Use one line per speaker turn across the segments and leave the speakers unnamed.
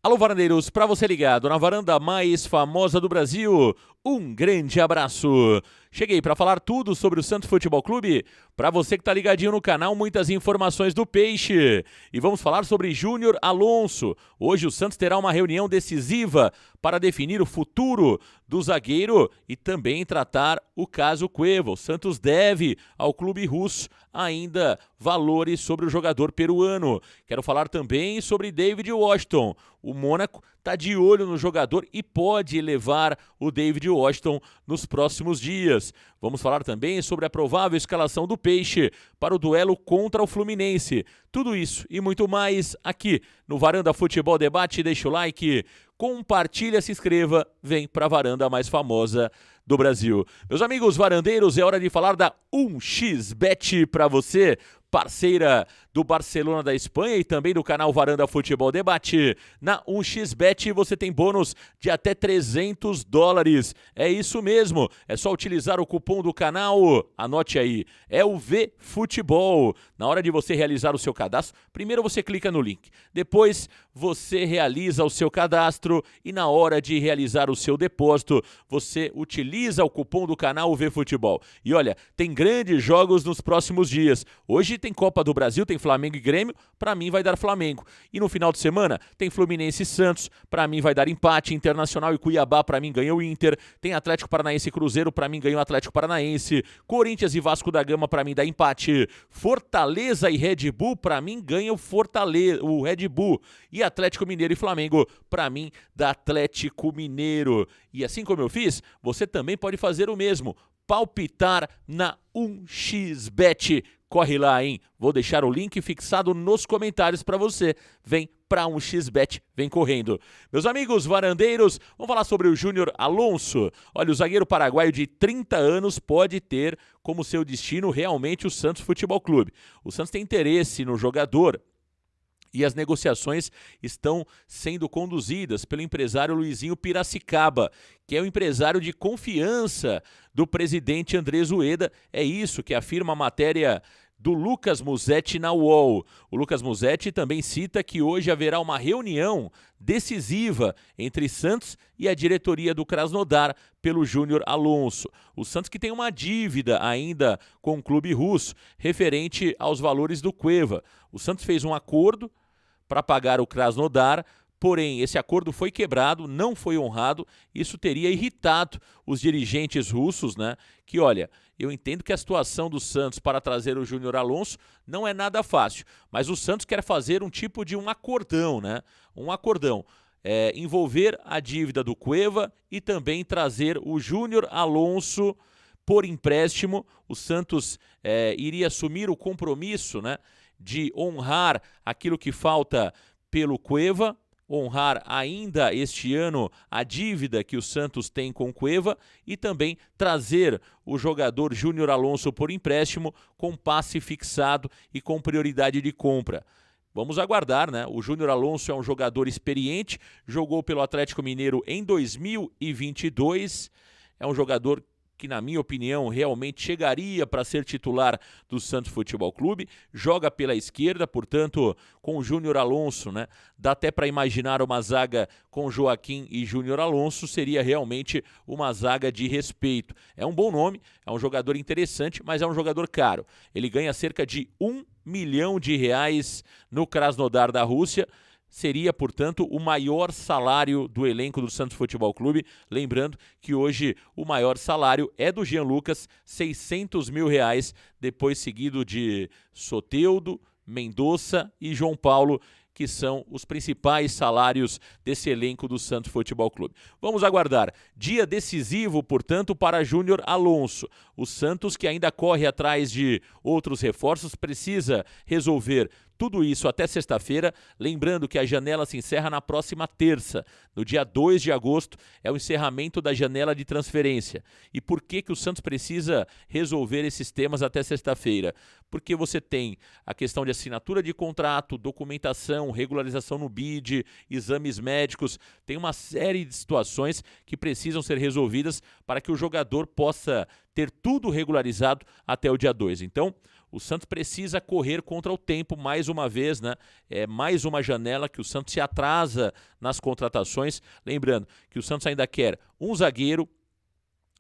Alô, varandeiros, para você ligado na varanda mais famosa do Brasil, um grande abraço. Cheguei para falar tudo sobre o Santos Futebol Clube. Para você que tá ligadinho no canal, muitas informações do Peixe. E vamos falar sobre Júnior Alonso. Hoje o Santos terá uma reunião decisiva para definir o futuro do zagueiro e também tratar o caso Cueva. O Santos deve ao clube russo ainda valores sobre o jogador peruano. Quero falar também sobre David Washington. O Mônaco está de olho no jogador e pode levar o David Washington nos próximos dias. Vamos falar também sobre a provável escalação do Peixe para o duelo contra o Fluminense. Tudo isso e muito mais aqui no Varanda Futebol Debate. Deixa o like, compartilha, se inscreva, vem para a varanda mais famosa do Brasil. Meus amigos varandeiros, é hora de falar da 1xBet para você, parceira do Barcelona da Espanha e também do canal Varanda Futebol Debate. Na 1xBet você tem bônus de até $300. É isso mesmo, é só utilizar o cupom do canal, anote aí, é o VFutebol. Na hora de você realizar o seu cadastro, primeiro você clica no link, depois você realiza o seu cadastro e na hora de realizar o seu depósito, você utiliza o cupom do canal VFutebol. E olha, tem grandes jogos nos próximos dias. Hoje tem Copa do Brasil, tem Flamengo e Grêmio, para mim vai dar Flamengo. E no final de semana tem Fluminense e Santos, para mim vai dar empate. Internacional e Cuiabá, para mim ganha o Inter. Tem Atlético Paranaense e Cruzeiro, para mim ganha o Atlético Paranaense. Corinthians e Vasco da Gama, para mim dá empate. Fortaleza e Red Bull, para mim ganha o Red Bull. E Atlético Mineiro e Flamengo, para mim dá Atlético Mineiro. E assim como eu fiz, você também pode fazer o mesmo. Palpitar na 1xBet. Corre lá, hein? Vou deixar o link fixado nos comentários para você. Vem para 1xBet, vem correndo. Meus amigos varandeiros, vamos falar sobre o Júnior Alonso. Olha, o zagueiro paraguaio de 30 anos pode ter como seu destino realmente o Santos Futebol Clube. O Santos tem interesse no jogador e as negociações estão sendo conduzidas pelo empresário Luizinho Piracicaba, que é o empresário de confiança do presidente Andrés Ueda. É isso que afirma a matéria do Lucas Musetti na UOL. O Lucas Musetti também cita que hoje haverá uma reunião decisiva entre Santos e a diretoria do Krasnodar pelo Júnior Alonso. O Santos que tem uma dívida ainda com o clube russo referente aos valores do Cueva. O Santos fez um acordo para pagar o Krasnodar, porém esse acordo foi quebrado, não foi honrado. Isso teria irritado os dirigentes russos, né? Que olha, eu entendo que a situação do Santos para trazer o Júnior Alonso não é nada fácil, mas o Santos quer fazer um tipo de um acordão, né? Um acordão. Envolver a dívida do Cueva e também trazer o Júnior Alonso por empréstimo. O Santos iria assumir o compromisso, né, de honrar aquilo que falta pelo Cueva, honrar ainda este ano a dívida que o Santos tem com o Cueva e também trazer o jogador Júnior Alonso por empréstimo com passe fixado e com prioridade de compra. Vamos aguardar, né? O Júnior Alonso é um jogador experiente, jogou pelo Atlético Mineiro em 2022, é um jogador que, na minha opinião, realmente chegaria para ser titular do Santos Futebol Clube, joga pela esquerda, portanto, com o Júnior Alonso, né? Dá até para imaginar uma zaga com Joaquim e Júnior Alonso, seria realmente uma zaga de respeito. É um bom nome, é um jogador interessante, mas é um jogador caro. Ele ganha cerca de R$1 milhão no Krasnodar da Rússia. Seria, portanto, o maior salário do elenco do Santos Futebol Clube. Lembrando que hoje o maior salário é do Jean Lucas, R$600 mil, depois seguido de Soteldo, Mendonça e João Paulo, que são os principais salários desse elenco do Santos Futebol Clube. Vamos aguardar. Dia decisivo, portanto, para Júnior Alonso. O Santos, que ainda corre atrás de outros reforços, precisa resolver tudo isso até sexta-feira, lembrando que a janela se encerra na próxima terça. No dia 2 de agosto é o encerramento da janela de transferência. E por que o Santos precisa resolver esses temas até sexta-feira? Porque você tem a questão de assinatura de contrato, documentação, regularização no BID, exames médicos, tem uma série de situações que precisam ser resolvidas para que o jogador possa ter tudo regularizado até o dia 2. Então, o Santos precisa correr contra o tempo mais uma vez, né? É mais uma janela que o Santos se atrasa nas contratações. Lembrando que o Santos ainda quer um zagueiro,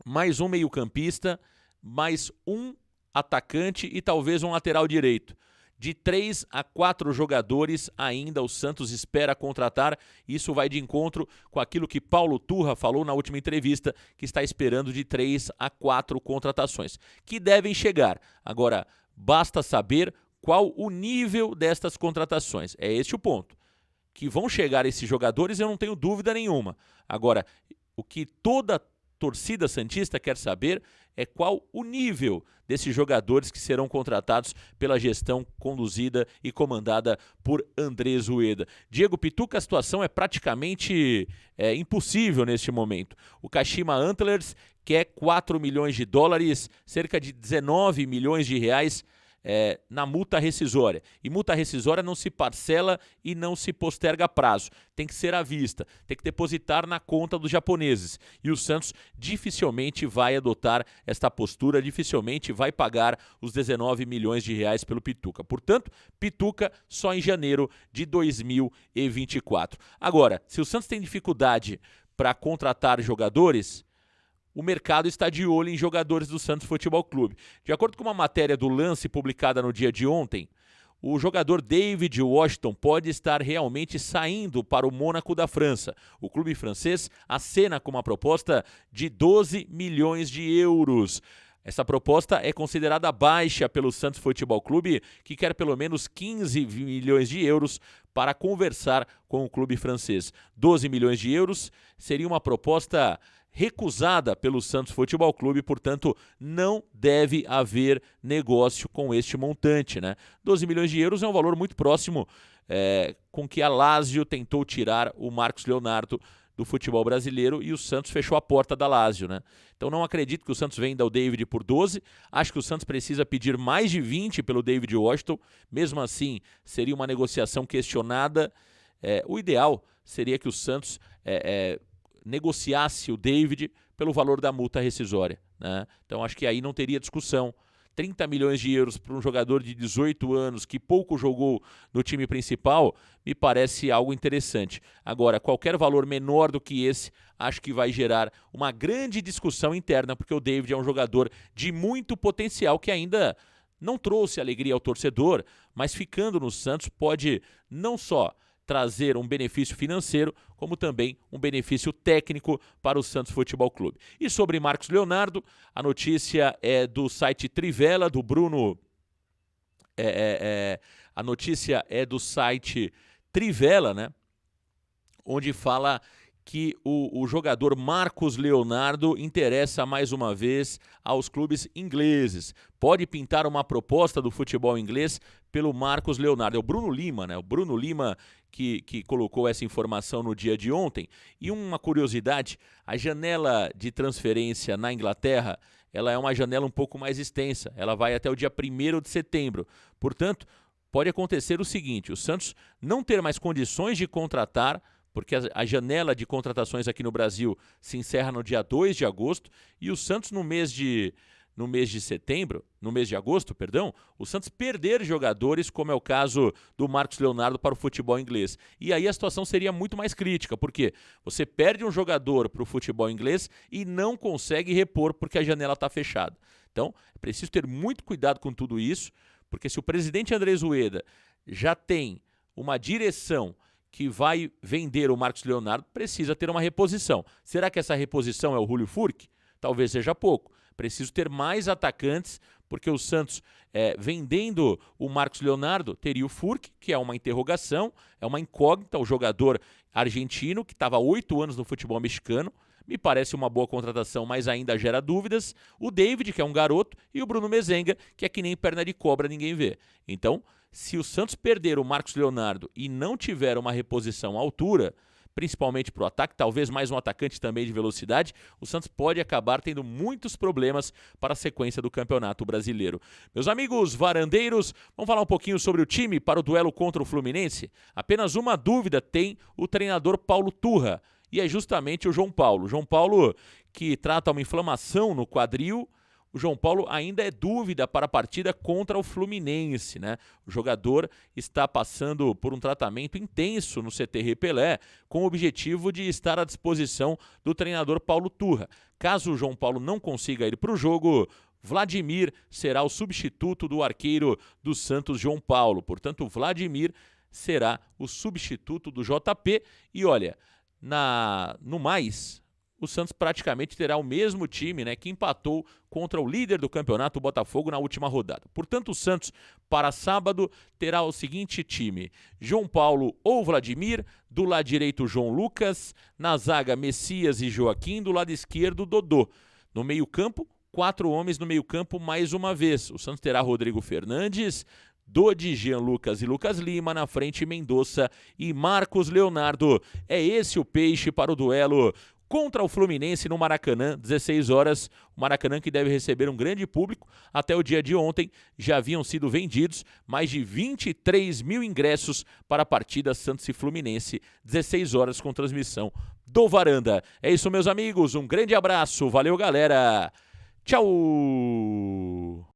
mais um meio-campista, mais um atacante e talvez um lateral direito. De 3 a 4 jogadores ainda o Santos espera contratar. Isso vai de encontro com aquilo que Paulo Turra falou na última entrevista, que está esperando de 3 a 4 contratações, que devem chegar. Agora, basta saber qual o nível destas contratações. É este o ponto. Que vão chegar esses jogadores, eu não tenho dúvida nenhuma. Agora, o que toda torcida santista quer saber é qual o nível desses jogadores que serão contratados pela gestão conduzida e comandada por Andrés Ueda. Diego Pituca, a situação é praticamente impossível neste momento. O Kashima Antlers quer 4 milhões de dólares, cerca de 19 milhões de reais na multa rescisória. E multa rescisória não se parcela e não se posterga a prazo. Tem que ser à vista, tem que depositar na conta dos japoneses. E o Santos dificilmente vai adotar esta postura, dificilmente vai pagar os 19 milhões de reais pelo Pituca. Portanto, Pituca só em janeiro de 2024. Agora, se o Santos tem dificuldade para contratar jogadores, o mercado está de olho em jogadores do Santos Futebol Clube. De acordo com uma matéria do Lance publicada no dia de ontem, o jogador David Washington pode estar realmente saindo para o Mônaco da França. O clube francês acena com uma proposta de 12 milhões de euros. Essa proposta é considerada baixa pelo Santos Futebol Clube, que quer pelo menos 15 milhões de euros para conversar com o clube francês. 12 milhões de euros seria uma proposta recusada pelo Santos Futebol Clube, portanto, não deve haver negócio com este montante, né? 12 milhões de euros é um valor muito próximo com que a Lazio tentou tirar o Marcos Leonardo do futebol brasileiro e o Santos fechou a porta da Lazio, né? Então não acredito que o Santos venda o David por 12, acho que o Santos precisa pedir mais de 20 pelo David Washington, mesmo assim seria uma negociação questionada. O ideal seria que o Santos negociasse o David pelo valor da multa rescisória, né? Então acho que aí não teria discussão. 30 milhões de euros para um jogador de 18 anos que pouco jogou no time principal, me parece algo interessante. Agora, qualquer valor menor do que esse, acho que vai gerar uma grande discussão interna, porque o David é um jogador de muito potencial que ainda não trouxe alegria ao torcedor, mas ficando no Santos pode não só trazer um benefício financeiro, como também um benefício técnico para o Santos Futebol Clube. E sobre Marcos Leonardo, a notícia é do site Trivela, do Bruno... a notícia é do site Trivela, né? Onde fala que o jogador Marcos Leonardo interessa mais uma vez aos clubes ingleses. Pode pintar uma proposta do futebol inglês pelo Marcos Leonardo. É o Bruno Lima, né? O Bruno Lima que colocou essa informação no dia de ontem. E uma curiosidade, a janela de transferência na Inglaterra, ela é uma janela um pouco mais extensa. Ela vai até o dia 1º de setembro. Portanto, pode acontecer o seguinte, o Santos não ter mais condições de contratar, porque a janela de contratações aqui no Brasil se encerra no dia 2 de agosto, e o Santos no mês de agosto, o Santos perder jogadores, como é o caso do Marcos Leonardo para o futebol inglês. E aí a situação seria muito mais crítica, porque você perde um jogador para o futebol inglês e não consegue repor porque a janela está fechada. Então, é preciso ter muito cuidado com tudo isso, porque se o presidente Andrés Ueda já tem uma direção que vai vender o Marcos Leonardo, precisa ter uma reposição. Será que essa reposição é o Julio Furch? Talvez seja pouco. Preciso ter mais atacantes, porque o Santos, vendendo o Marcos Leonardo, teria o Furch, que é uma interrogação, é uma incógnita, o jogador argentino, que estava há 8 anos no futebol mexicano. Me parece uma boa contratação, mas ainda gera dúvidas. O David, que é um garoto, e o Bruno Mezenga, que é que nem perna de cobra, ninguém vê. Então, se o Santos perder o Marcos Leonardo e não tiver uma reposição à altura, principalmente para o ataque, talvez mais um atacante também de velocidade, o Santos pode acabar tendo muitos problemas para a sequência do Campeonato Brasileiro. Meus amigos varandeiros, vamos falar um pouquinho sobre o time para o duelo contra o Fluminense? Apenas uma dúvida tem o treinador Paulo Turra, e é justamente o João Paulo. João Paulo que trata uma inflamação no quadril, o João Paulo ainda é dúvida para a partida contra o Fluminense, né? O jogador está passando por um tratamento intenso no CT Pelé, com o objetivo de estar à disposição do treinador Paulo Turra. Caso o João Paulo não consiga ir para o jogo, Vladimir será o substituto do arqueiro do Santos, João Paulo. Portanto, Vladimir será o substituto do JP. E olha, no mais, o Santos praticamente terá o mesmo time, né, que empatou contra o líder do campeonato, o Botafogo, na última rodada. Portanto, o Santos, para sábado, terá o seguinte time: João Paulo ou Vladimir, do lado direito João Lucas, na zaga Messias e Joaquim, do lado esquerdo Dodô. No meio-campo, 4 homens no meio-campo mais uma vez. O Santos terá Rodrigo Fernandes, Dodi, Jean Lucas e Lucas Lima, na frente Mendonça e Marcos Leonardo. É esse o peixe para o duelo contra o Fluminense no Maracanã, 16 horas. O Maracanã que deve receber um grande público. Até o dia de ontem já haviam sido vendidos mais de 23 mil ingressos para a partida Santos e Fluminense, 16 horas com transmissão do Varanda. É isso, meus amigos, um grande abraço, valeu galera, tchau!